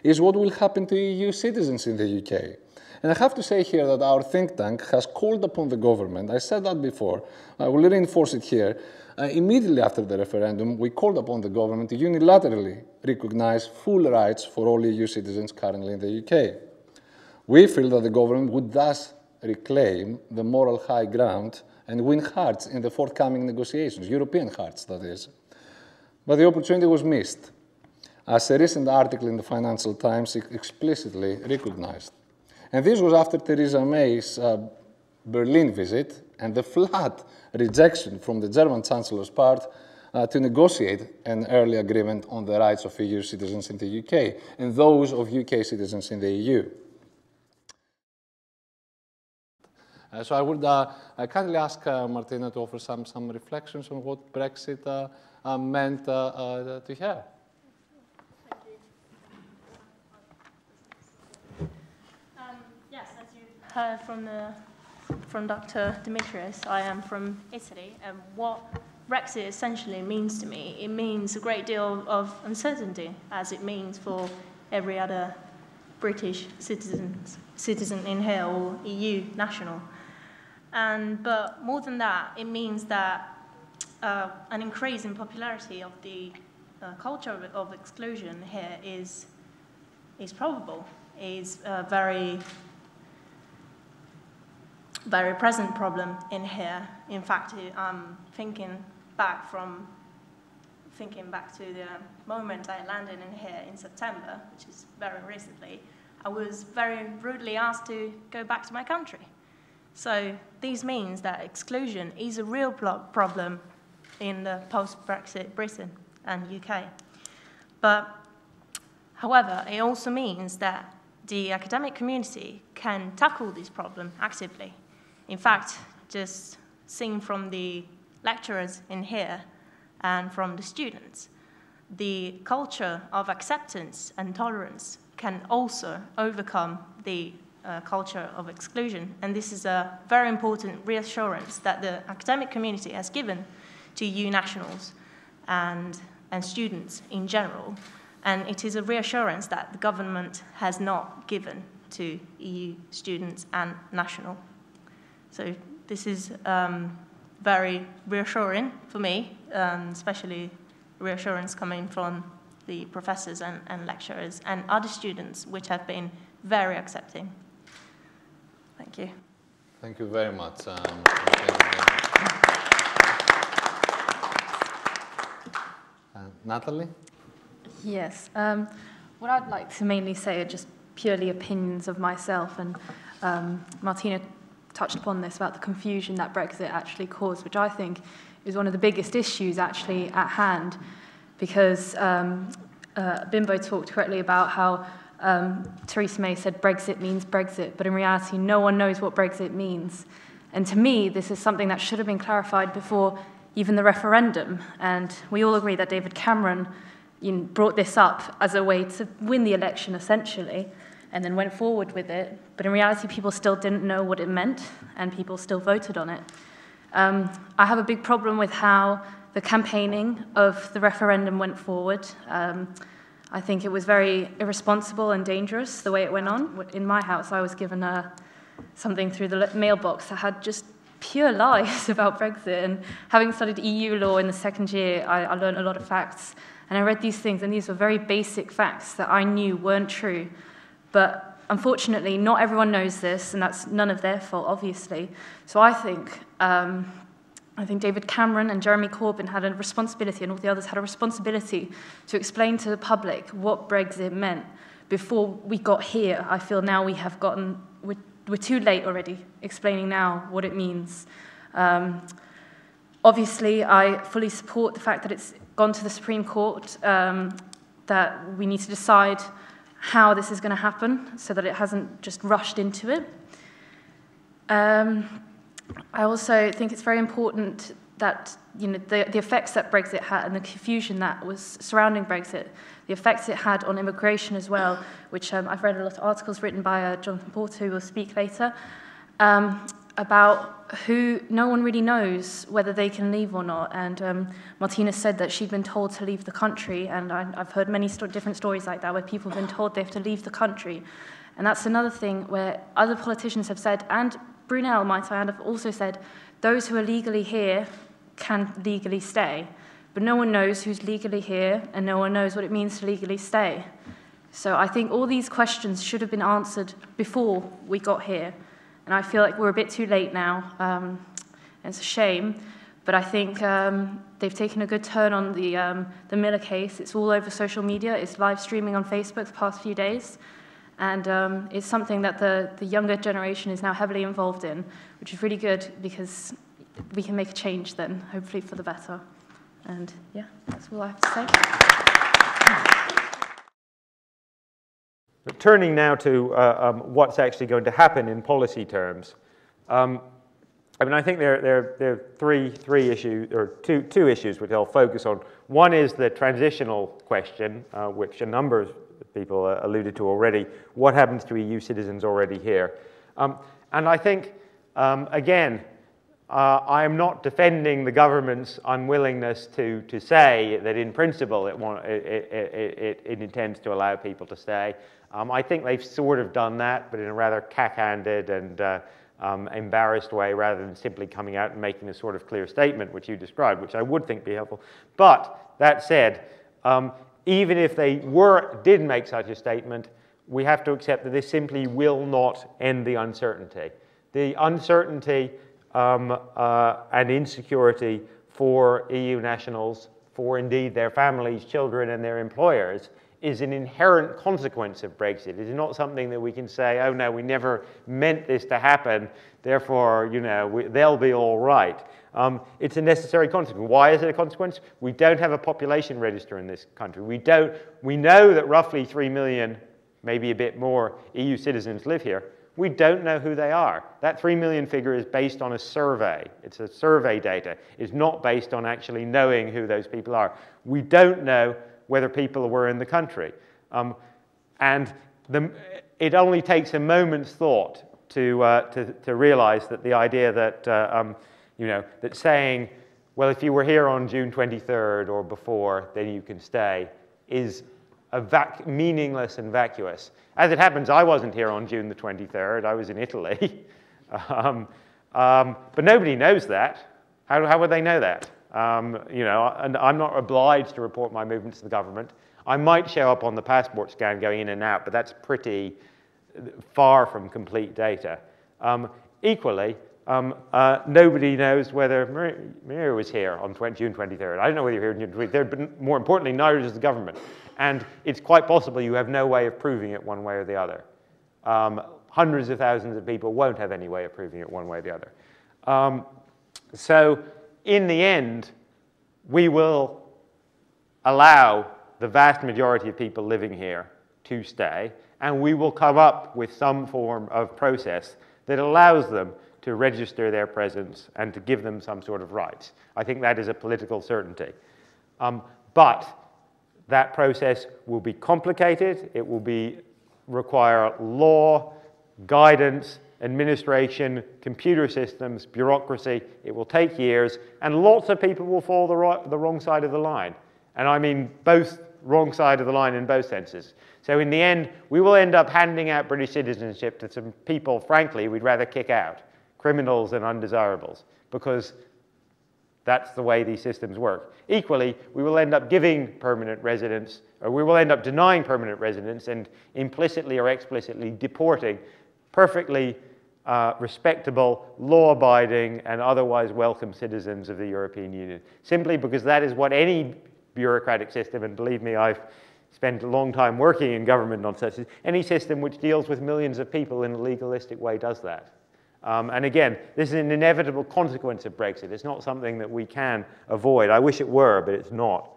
is what will happen to EU citizens in the UK. And I have to say here that our think tank has called upon the government, I said that before, I will reinforce it here, immediately after the referendum, we called upon the government to unilaterally recognize full rights for all EU citizens currently in the UK. We feel that the government would thus reclaim the moral high ground and win hearts in the forthcoming negotiations, European hearts, that is. But the opportunity was missed, as a recent article in the Financial Times explicitly recognized. And this was after Theresa May's Berlin visit and the flat rejection from the German Chancellor's part to negotiate an early agreement on the rights of EU citizens in the UK and those of UK citizens in the EU. So I would kindly ask Martina to offer some reflections on what Brexit meant to her. Heard from Dr. Dimitrios. I am from Italy, and what Brexit essentially means to me, it means a great deal of uncertainty, as it means for every other British citizen in here or EU national. But more than that, it means that an increase in popularity of the culture of exclusion here is probable, is very present problem in here. In fact, I'm thinking back to the moment I landed in here in September, which is very recently. I was very rudely asked to go back to my country. So this means that exclusion is a real problem in the post-Brexit Britain and UK. But, however, it also means that the academic community can tackle this problem actively. In fact, just seeing from the lecturers in here and from the students, the culture of acceptance and tolerance can also overcome the culture of exclusion. And this is a very important reassurance that the academic community has given to EU nationals and students in general. And it is a reassurance that the government has not given to EU students and national. So this is very reassuring for me, especially reassurance coming from the professors and lecturers and other students, which have been very accepting. Thank you. Thank you very much. Natalie? Yes. What I'd like to mainly say are just purely opinions of myself, and Martina touched upon this about the confusion that Brexit actually caused, which I think is one of the biggest issues actually at hand, because Bimbo talked correctly about how Theresa May said Brexit means Brexit, but in reality no one knows what Brexit means. And to me, this is something that should have been clarified before even the referendum, and we all agree that David Cameron brought this up as a way to win the election essentially, and then went forward with it, but in reality people still didn't know what it meant, and people still voted on it. I have a big problem with how the campaigning of the referendum went forward. I think it was very irresponsible and dangerous the way it went on. In my house, I was given something through the mailbox that had just pure lies about Brexit, and having studied EU law in the second year, I learned a lot of facts, and I read these things, and these were very basic facts that I knew weren't true. But unfortunately, not everyone knows this, and that's none of their fault, obviously. So I think David Cameron and Jeremy Corbyn had a responsibility, and all the others had a responsibility to explain to the public what Brexit meant before we got here. I feel now we're too late already explaining now what it means. Obviously, I fully support the fact that it's gone to the Supreme Court, that we need to decide how this is going to happen so that it hasn't just rushed into it. I also think it's very important that the effects that Brexit had and the confusion that was surrounding Brexit, the effects it had on immigration as well, which I've read a lot of articles written by Jonathan Porter, who will speak later. about who no one really knows whether they can leave or not. And Martina said that she'd been told to leave the country, and I've heard many different stories like that where people have been told they have to leave the country. And that's another thing where other politicians have said, and Brunel, might I add, have also said, those who are legally here can legally stay. But no one knows who's legally here, and no one knows what it means to legally stay. So I think all these questions should have been answered before we got here. And I feel like we're a bit too late now. And it's a shame. But I think they've taken a good turn on the Miller case. It's all over social media. It's live streaming on Facebook the past few days. And it's something that the younger generation is now heavily involved in, which is really good because we can make a change then, hopefully for the better. And yeah, that's all I have to say. But turning now to what's actually going to happen in policy terms. I mean, I think there are three issues, or two issues which I'll focus on. One is the transitional question, which a number of people alluded to already. What happens to EU citizens already here? And I think, again, I am not defending the government's unwillingness to say that in principle it intends to allow people to stay. I think they've sort of done that, but in a rather cack-handed and embarrassed way, rather than simply coming out and making a sort of clear statement, which you described, which I would think be helpful. But that said, even if they did make such a statement, we have to accept that this simply will not end the uncertainty. The uncertainty and insecurity for EU nationals, for indeed their families, children, and their employers, is an inherent consequence of Brexit. It is not something that we can say, oh no, we never meant this to happen, therefore, you know, they'll be all right. It's a necessary consequence. Why is it a consequence? We don't have a population register in this country. We know that roughly 3 million, maybe a bit more, EU citizens live here. We don't know who they are. That 3 million figure is based on a survey. It's a survey data. It's not based on actually knowing who those people are. We don't know whether people were in the country. It only takes a moment's thought to realize that the idea that, you know, that saying, well, if you were here on June 23rd or before, then you can stay, is meaningless and vacuous. As it happens, I wasn't here on June the 23rd. I was in Italy. But nobody knows that. How would they know that? You know, and I'm not obliged to report my movements to the government. I might show up on the passport scan going in and out, but that's pretty far from complete data. Equally, nobody knows whether Maria was here on June 23rd. I don't know whether you're here on June 23rd, but more importantly, neither does the government. And it's quite possible you have no way of proving it one way or the other. Hundreds of thousands of people won't have any way of proving it one way or the other. So in the end, we will allow the vast majority of people living here to stay, and we will come up with some form of process that allows them to register their presence and to give them some sort of rights. I think that is a political certainty. But that process will be complicated. It will require law, guidance, administration, computer systems, bureaucracy. It will take years, and lots of people will fall the wrong side of the line. And I mean both wrong side of the line in both senses. So in the end, we will end up handing out British citizenship to some people, frankly, we'd rather kick out, criminals and undesirables, because that's the way these systems work. Equally, we will end up giving permanent residence, or we will end up denying permanent residence and implicitly or explicitly deporting perfectly respectable, law-abiding, and otherwise welcome citizens of the European Union, simply because that is what any bureaucratic system, and believe me, I've spent a long time working in government on such, any system which deals with millions of people in a legalistic way does that. And again, this is an inevitable consequence of Brexit. It's not something that we can avoid. I wish it were, but it's not.